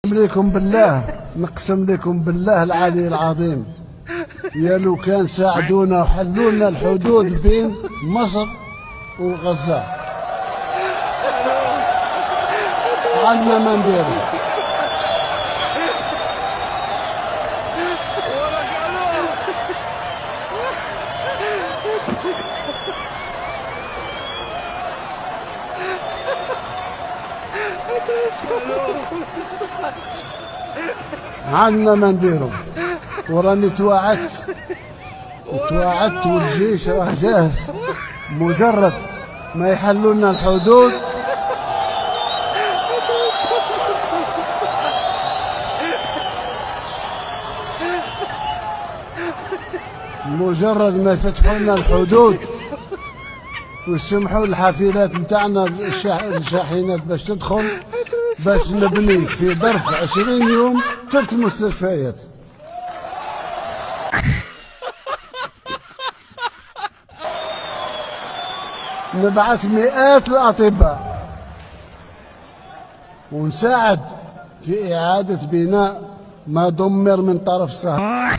لكم بالله، نقسم لكم بالله العلي العظيم، يا لو كان ساعدونا وحلوا لنا الحدود بين مصر وغزة عندنا ما نديرو. عندنا ما نديرو، وراني توعدت والجيش راه جاهز، مجرد ما يحلوا لنا الحدود مجرد ما يفتحوا لنا الحدود ويسمحوا الحافلات نتاعنا الشاحنات باش تدخل، باش نبني في ظرف 20 يوم 3 مستشفيات. نبعث مئات الأطباء ونساعد في إعادة بناء ما دمر من طرف الصهاينة.